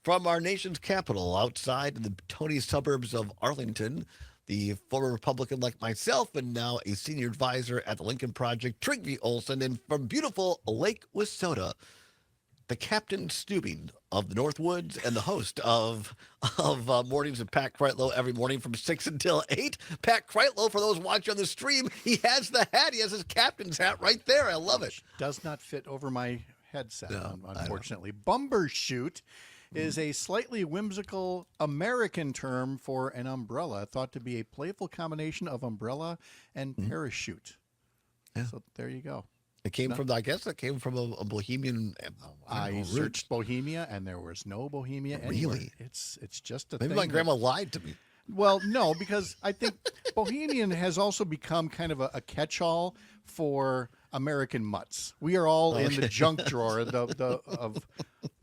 From our nation's capital, outside in the Tony suburbs of Arlington, the former Republican like myself and now a senior advisor at the Lincoln Project, Trygve Olson, and from beautiful Lake Wissota, the Captain Stubing of the Northwoods and the host of Mornings with Pat Kreitlow every morning from 6 until 8. Pat Kreitlow, for those watching on the stream, he has the hat. He has his captain's hat right there. I love it. Which does not fit over my headset, No, unfortunately. Bumbershoot is a slightly whimsical American term for an umbrella, thought to be a playful combination of umbrella and parachute. Yeah. So there you go. It came from, I guess it came from a Bohemian. I searched Bohemia, and there was no Bohemia anywhere. Really? It's just a Maybe thing. my grandma lied to me. Well, no, because I think Bohemian has also become kind of a catch-all for American mutts. We are all in the junk drawer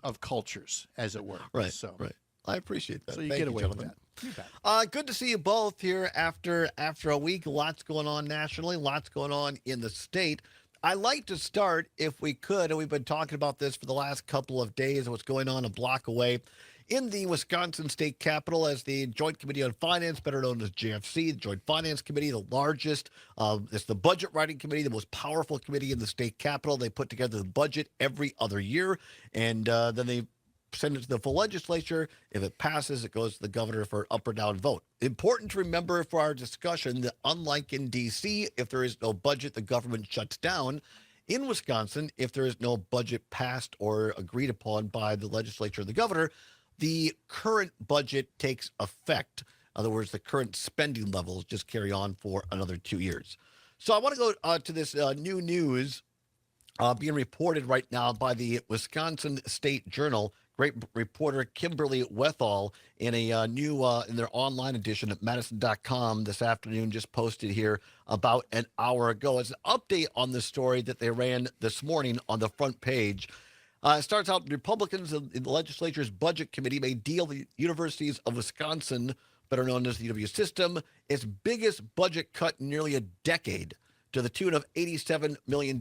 of cultures, as it were. Right, So, right. I appreciate that. So you Thank get away with gentlemen. that. You bet. Good to see you both here after a week. Lots going on nationally, lots going on in the state. I'd like to start, if we could, and we've been talking about this for the last couple of days, what's going on a block away in the Wisconsin State Capitol as the Joint Committee on Finance, better known as JFC, the Joint Finance Committee, the largest. It's the Budget Writing Committee, the most powerful committee in the state capitol. They put together the budget every other year, and then they send it to the full legislature. If it passes, it goes to the governor for up or down vote. Important to remember for our discussion that unlike in D.C., if there is no budget, the government shuts down. In Wisconsin, if there is no budget passed or agreed upon by the legislature or the governor, the current budget takes effect. In other words, the current spending levels just carry on for another 2 years. So I want to go to this new news being reported right now by the Wisconsin State Journal. Great reporter Kimberly Wethall in a new in their online edition at Madison.com this afternoon just posted here about an hour ago. It's an update on the story that they ran this morning on the front page. It starts out, Republicans in the legislature's budget committee may deal the Universities of Wisconsin, better known as the UW system, its biggest budget cut in nearly a decade to the tune of $87 million.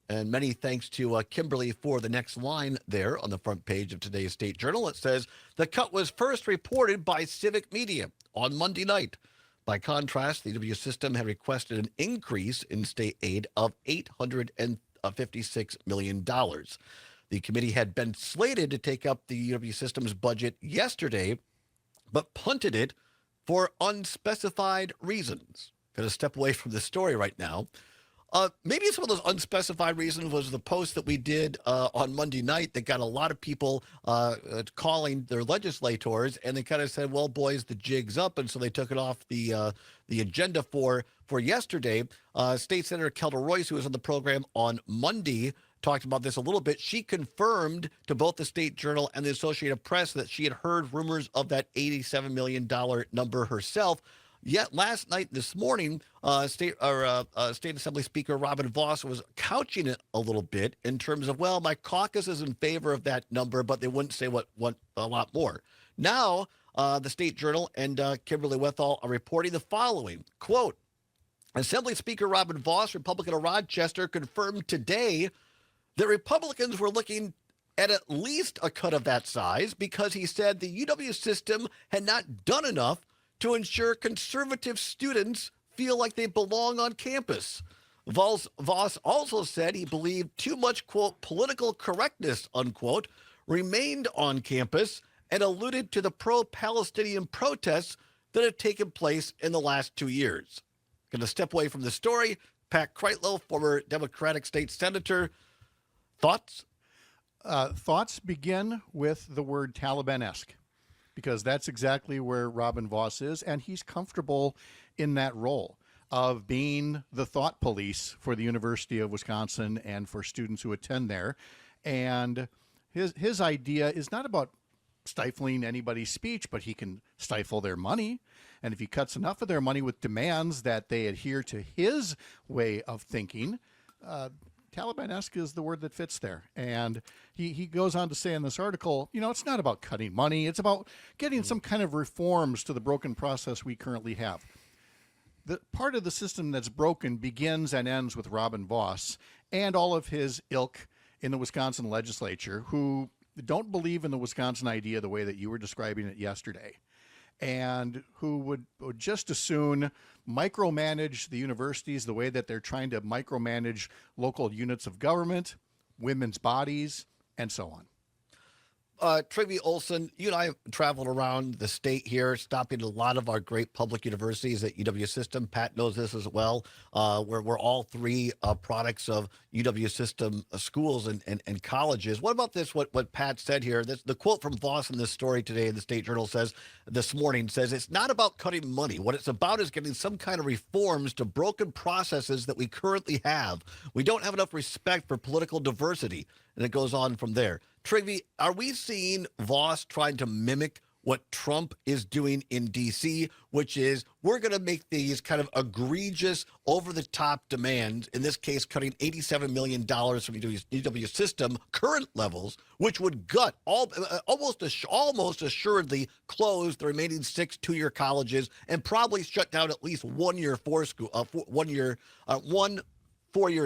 And many thanks to Kimberly for the next line there on the front page of today's State Journal. It says, the cut was first reported by Civic Media on Monday night. By contrast, the UW system had requested an increase in state aid of $856 million. The committee had been slated to take up the UW system's budget yesterday, but punted it for unspecified reasons. Going to step away from the story right now. Maybe some of those unspecified reasons was the post that we did on Monday night that got a lot of people calling their legislators, and they kind of said, well, boys, the jig's up, and so they took it off the agenda for yesterday. State Senator Kelda Royce, who was on the program on Monday, talked about this a little bit. She confirmed to both the State Journal and the Associated Press that she had heard rumors of that $87 million number herself. Yet last night, this morning, State Assembly Speaker Robin Vos was couching it a little bit in terms of, well, my caucus is in favor of that number, but they wouldn't say what a lot more. Now, the State Journal and Kimberly Wethall are reporting the following, quote, Assembly Speaker Robin Vos, Republican of Rochester, confirmed today that Republicans were looking at least a cut of that size because he said the UW system had not done enough to ensure conservative students feel like they belong on campus. Vos also said he believed too much, quote, political correctness, unquote, remained on campus and alluded to the pro-Palestinian protests that have taken place in the last 2 years. Going to step away from the story. Pat Kreitlow, former Democratic state senator. Thoughts? Thoughts begin with the word Taliban-esque, because that's exactly where Robin Vos is, and he's comfortable in that role of being the thought police for the University of Wisconsin and for students who attend there. And his idea is not about stifling anybody's speech, but he can stifle their money. And if he cuts enough of their money with demands that they adhere to his way of thinking, Taliban-esque is the word that fits there. And he goes on to say in this article, you know, it's not about cutting money. It's about getting some kind of reforms to the broken process we currently have. The part of the system that's broken begins and ends with Robin Vos and all of his ilk in the Wisconsin legislature, who don't believe in the Wisconsin idea the way that you were describing it yesterday, and who would just as soon micromanage the universities the way that they're trying to micromanage local units of government, women's bodies, and so on. Trygve, Olson, you and I have traveled around the state here, stopping at a lot of our great public universities at UW System. Pat knows this as well. We're all three products of UW System schools and colleges. What about this? What Pat said here? The quote from Vos in this story today in the State Journal this morning says, it's not about cutting money. What it's about is getting some kind of reforms to broken processes that we currently have. We don't have enough respect for political diversity. And it goes on from there. Trygve, are we seeing Vos trying to mimic what Trump is doing in D.C., which is we're going to make these kind of egregious, over-the-top demands, in this case cutting $87 million from UW System current levels, which would gut almost assuredly close the remaining 6 two-year colleges and probably shut down at least one 4-year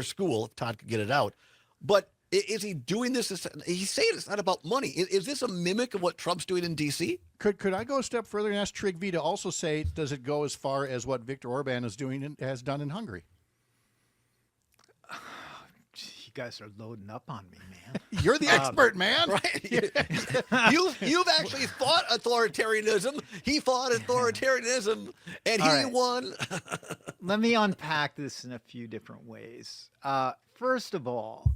school, if Todd could get it out. But is he doing this? He's saying it's not about money. Is this a mimic of what Trump's doing in D.C.? Could I go a step further and ask Trygve to also say, does it go as far as what Viktor Orban is doing has done in Hungary? You guys are loading up on me, man. You're the expert, man. Right? You've actually fought authoritarianism. He fought authoritarianism, and he won. Let me unpack this in a few different ways. First of all,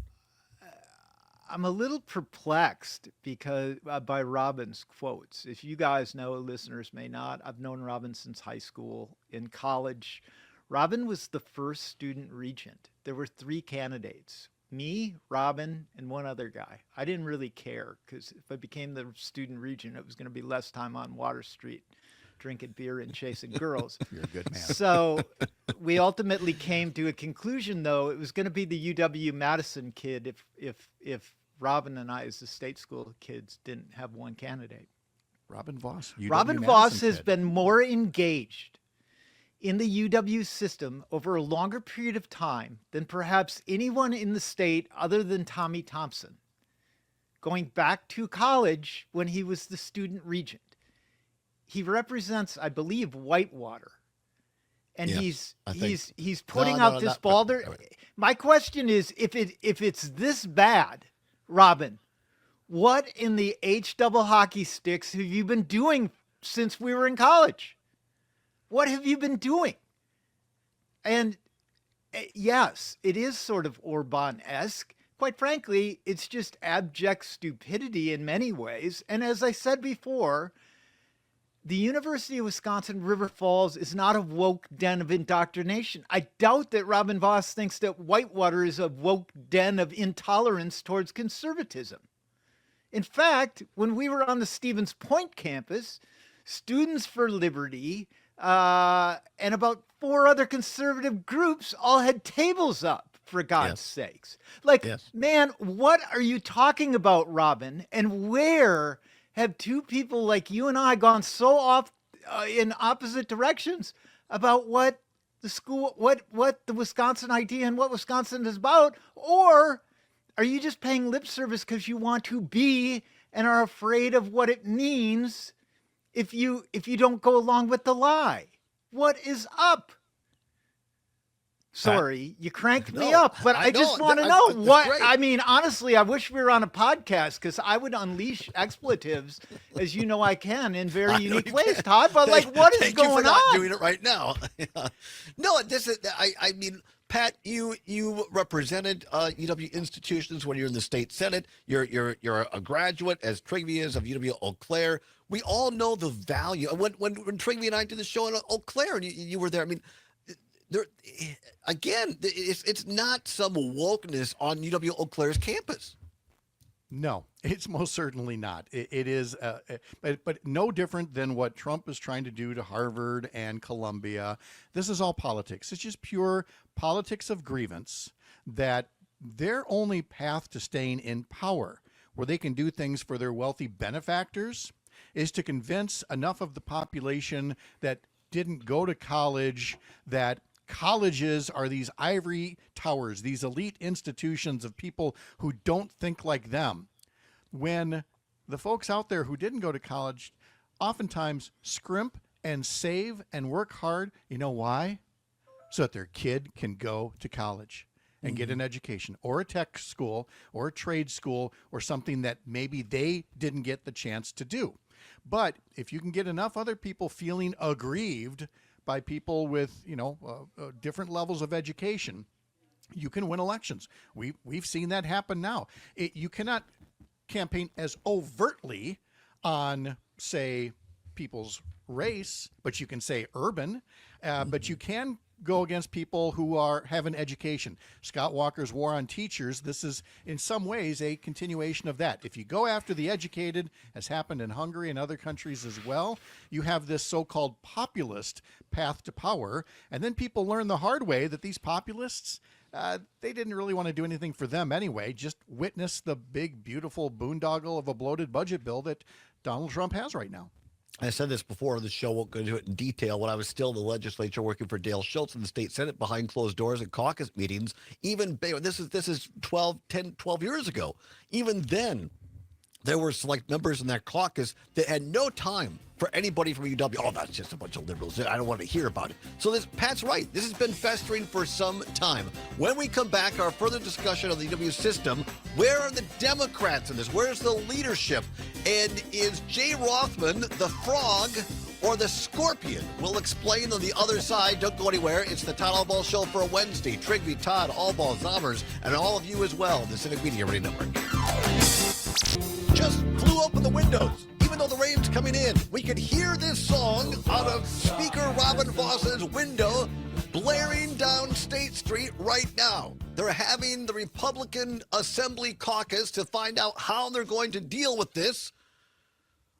I'm a little perplexed because by Robin's quotes. If you guys know, listeners may not, I've known Robin since high school. In college, Robin was the first student regent. There were 3 candidates, me, Robin, and one other guy. I didn't really care because if I became the student regent, it was going to be less time on Water Street drinking beer and chasing girls. You're a good man. So we ultimately came to a conclusion, though, it was going to be the UW-Madison kid if Robin and I, as the state school kids, didn't have one candidate. Robin Vos. Robin Vos has been more engaged in the UW system over a longer period of time than perhaps anyone in the state other than Tommy Thompson, going back to college when he was the student regent. He represents, I believe, Whitewater. And yes, he's putting out this balder. My question is, if it's this bad, Robin, what in the H double hockey sticks have you been doing since we were in college? What have you been doing? And yes, it is sort of Orban-esque. Quite frankly, it's just abject stupidity in many ways. And as I said before, the University of Wisconsin-River Falls is not a woke den of indoctrination. I doubt that Robin Vos thinks that Whitewater is a woke den of intolerance towards conservatism. In fact, when we were on the Stevens Point campus, Students for Liberty and about 4 other conservative groups all had tables up, for God's sakes. Like, man, what are you talking about, Robin? And where have 2 people like you and I gone so off in opposite directions about what the school, what the Wisconsin idea and what Wisconsin is about? Or are you just paying lip service because you want to be and are afraid of what it means if you don't go along with the lie? What is up? Sorry, you cranked me up, but I just want to know what, I mean, honestly, I wish we were on a podcast because I would unleash expletives, as you know I can, in very unique ways, Todd, but like, what is going on? Doing it right now. No, this is, I mean, Pat, you represented UW institutions when you're in the state senate. You're a graduate, as Trygve is, of UW Eau Claire. We all know the value. When Trygve and I did the show in Eau Claire, and you were there, I mean, there, again, it's not some wokeness on UW Eau Claire's campus. No, it's most certainly not. It is, but no different than what Trump is trying to do to Harvard and Columbia. This is all politics. It's just pure politics of grievance, that their only path to staying in power, where they can do things for their wealthy benefactors, is to convince enough of the population that didn't go to college that colleges are these ivory towers, these elite institutions of people who don't think like them. when the folks out there who didn't go to college oftentimes scrimp and save and work hard. You know why? So that their kid can go to college and get an education, or a tech school, or a trade school, or something that maybe they didn't get the chance to do. But if you can get enough other people feeling aggrieved by people with, different levels of education, you can win elections. We've seen that happen now. You cannot campaign as overtly on, say, people's race, but you can say urban, but you can go against people who have an education. Scott Walker's War on Teachers, this is in some ways a continuation of that. If you go after the educated, as happened in Hungary and other countries as well, you have this so-called populist path to power, and then people learn the hard way that these populists, they didn't really want to do anything for them anyway, just witness the big, beautiful boondoggle of a bloated budget bill that Donald Trump has right now. I said this before on the show, won't go into it in detail. When I was still in the legislature working for Dale Schultz in the state Senate behind closed doors at caucus meetings, this is 12 years ago. Even then, there were select members in that caucus that had no time for anybody from UW. Oh, that's just a bunch of liberals. I don't want to hear about it. So Pat's right. This has been festering for some time. When we come back, our further discussion of the UW system, where are the Democrats in this? Where's the leadership? And is Jay Rothman the frog or the scorpion? We'll explain on the other side. Don't go anywhere. It's the Todd Allball Show for a Wednesday. Trygve, Todd, Allball, Zommers, and all of you as well. The Civic Media Radio Network. Just flew open the windows. Even though the rain's coming in, we could hear this song out of Speaker Robin Vos's window blaring down State Street right now. They're having the Republican Assembly caucus to find out how they're going to deal with this.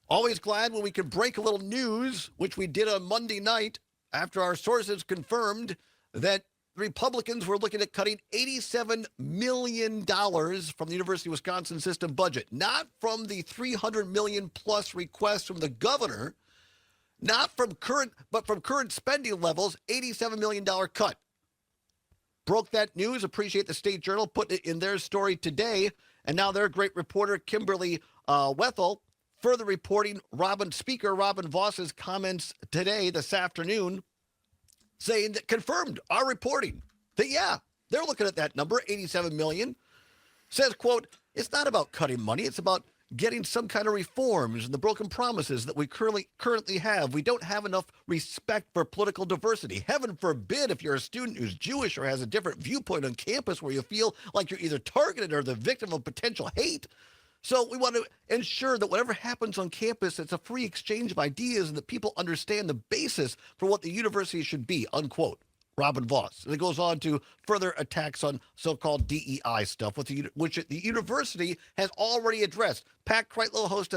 Always glad when we can break a little news, which we did on Monday night after our sources confirmed that Republicans were looking at cutting $87 million from the University of Wisconsin system budget, not from the $300 million plus request from the governor, not from current, but from current spending levels, $87 million cut. Broke that news. Appreciate the State Journal putting it in their story today. And now their great reporter, Kimberly Wethel, further reporting Speaker Robin Vos's comments today, this afternoon, saying that confirmed our reporting that, yeah, they're looking at that number, $87 million. Says, quote, it's not about cutting money. It's about getting some kind of reforms and the broken promises that we currently have. We don't have enough respect for political diversity. Heaven forbid if you're a student who's Jewish or has a different viewpoint on campus where you feel like you're either targeted or the victim of potential hate. So we want to ensure that whatever happens on campus, it's a free exchange of ideas and that people understand the basis for what the university should be, unquote. Robin Vos. And it goes on to further attacks on so-called DEI stuff, which the university has already addressed. Pat Kreitlow, host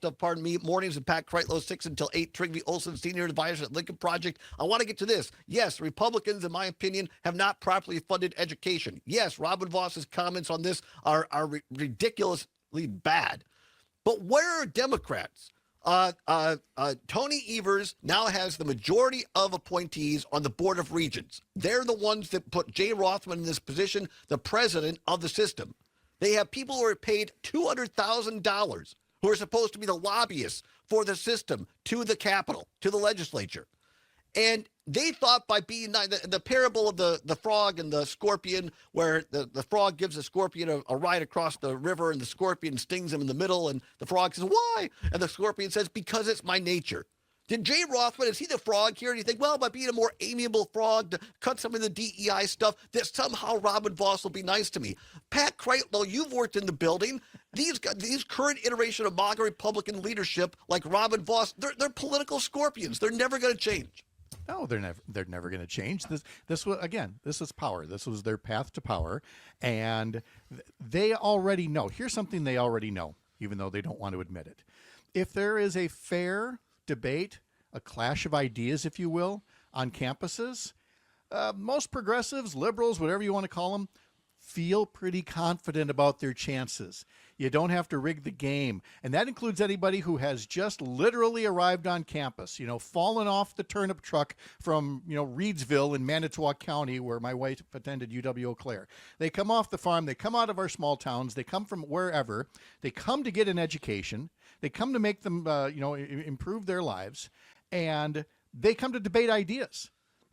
of Mornings with Pat Kreitlow, 6 until 8. Trygve, Olson, senior advisor at Lincoln Project. I want to get to this. Yes, Republicans, in my opinion, have not properly funded education. Yes, Robin Vos's comments on this are ridiculously bad. But where are Democrats? Tony Evers now has the majority of appointees on the Board of Regents. They're the ones that put Jay Rothman in this position, the president of the system. They have people who are paid $200,000 who are supposed to be the lobbyists for the system to the Capitol, to the legislature. And they thought by being the parable of the frog and the scorpion, where the frog gives the scorpion a ride across the river and the scorpion stings him in the middle. And the frog says, why? And the scorpion says, because it's my nature. Did Jay Rothman, is he the frog here? And you think, well, by being a more amiable frog to cut some of the DEI stuff, that somehow Robin Vos will be nice to me. Pat Kreitlow, you've worked in the building. These current iteration of MAGA Republican leadership, like Robin Vos, they're political scorpions. They're never going to change. No, they're never going to change. This was power. This was their path to power, and they already know. Here's something they already know, even though they don't want to admit it. If there is a fair debate, a clash of ideas, if you will, on campuses, most progressives, liberals, whatever you want to call them, feel pretty confident about their chances. You don't have to rig the game. And that includes anybody who has just literally arrived on campus, fallen off the turnip truck from, Reedsville in Manitowoc County, where my wife attended UW Eau Claire. They come off the farm. They come out of our small towns. They come from wherever. They come to get an education. They come to make them, improve their lives. And they come to debate ideas.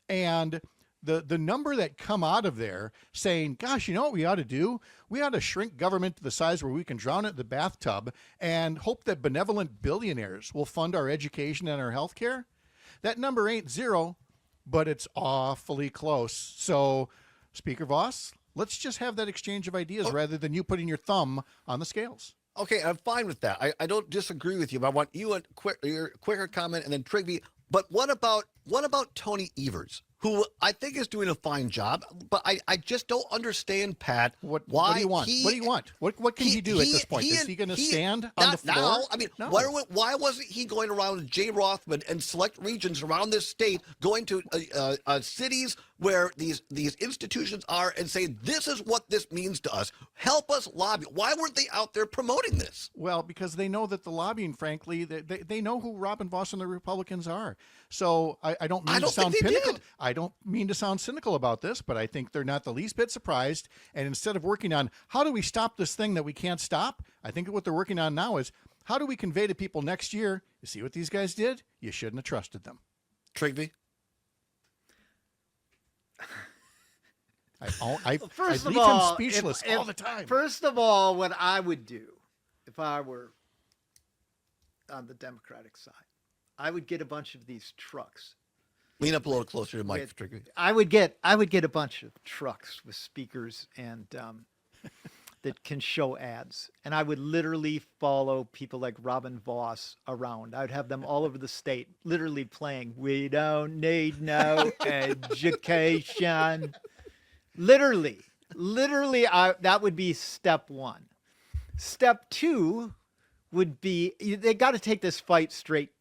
And the number that come out of there saying, gosh, you know what we ought to do? We ought to shrink government to the size where we can drown it in the bathtub and hope that benevolent billionaires will fund our education and our health care. That number ain't zero, but it's awfully close. So, Speaker Vos, let's just have that exchange of ideas rather than you putting your thumb on the scales. Okay, I'm fine with that. I don't disagree with you, but I want you your quicker comment, and then Trygve. But what about Tony Evers, who I think is doing a fine job, but I just don't understand, Pat. What do you want? What do you want? What can he do at this point? Is he going to stand on the floor? Now, I mean, no. why wasn't he going around Jay Rothman and select regions around this state, going to cities where these institutions are and saying, this is what this means to us. Help us lobby. Why weren't they out there promoting this? Well, because they know that the lobbying, frankly, they know who Robin Vos and the Republicans are. So I don't mean to sound cynical. I don't mean to sound cynical about this, but I think they're not the least bit surprised. And instead of working on how do we stop this thing that we can't stop, I think what they're working on now is how do we convey to people next year, you see what these guys did? You shouldn't have trusted them. Trygve? I leave him speechless all the time. First of all, what I would do if I were on the Democratic side, I would get a bunch of these trucks. Lean up a little closer to Mike, Trygve. I would get a bunch of trucks with speakers and that can show ads, and I would literally follow people like Robin Vos around. I would have them all over the state, literally playing "We Don't Need No Education." Literally, that would be step one. Step two would be they got to take this fight straight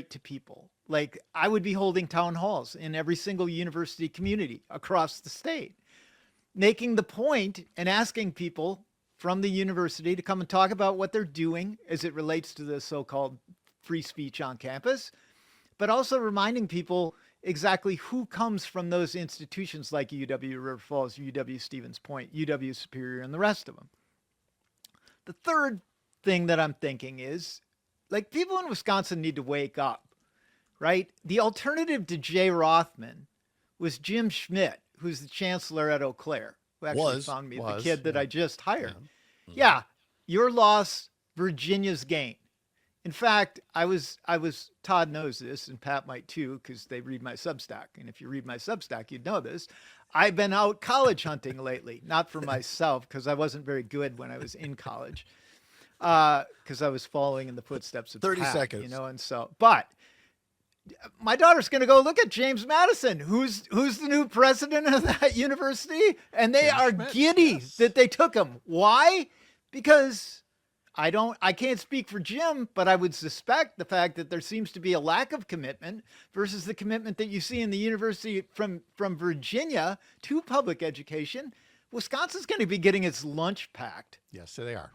to people. Like, I would be holding town halls in every single university community across the state, making the point and asking people from the university to come and talk about what they're doing as it relates to the so-called free speech on campus, but also reminding people exactly who comes from those institutions like UW River Falls, UW Stevens Point, UW Superior, and the rest of them. The third thing that I'm thinking is, like, people in Wisconsin need to wake up, right? The alternative to Jay Rothman was Jim Schmidt, who's the chancellor at Eau Claire, who actually found me the kid that I just hired. Yeah, your loss, Virginia's gain. In fact, I was Todd knows this, and Pat might too, because they read my Substack. And if you read my Substack, you'd know this. I've been out college hunting lately, not for myself, because I wasn't very good when I was in college, because I was following in the footsteps of 30 Pat, seconds. And so, but my daughter's going to go look at James Madison, who's the new president of that university, and they are giddy that they took him. Why? Because I can't speak for Jim, but I would suspect the fact that there seems to be a lack of commitment versus the commitment that you see in the university from Virginia to public education. Wisconsin's going to be getting its lunch packed. Yes, so they are.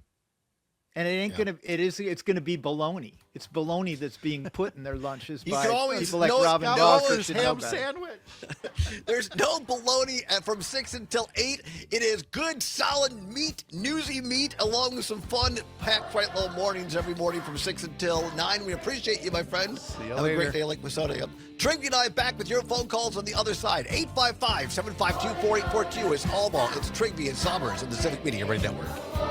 And it ain't it's gonna be bologna. It's bologna that's being put in their lunches by people like Robin Vos. Ham sandwich. There's no bologna from 6 until 8. It is good, solid meat, newsy meat, along with some fun, packed Kreitlow mornings every morning from 6 until 9. We appreciate you, my friend. See you Have later. a great day, Lake Minnesota. Trygve and I back with your phone calls on the other side. 855-752-4842 is All Ball. It's Trygve and Sommers in the Civic Media Radio Network.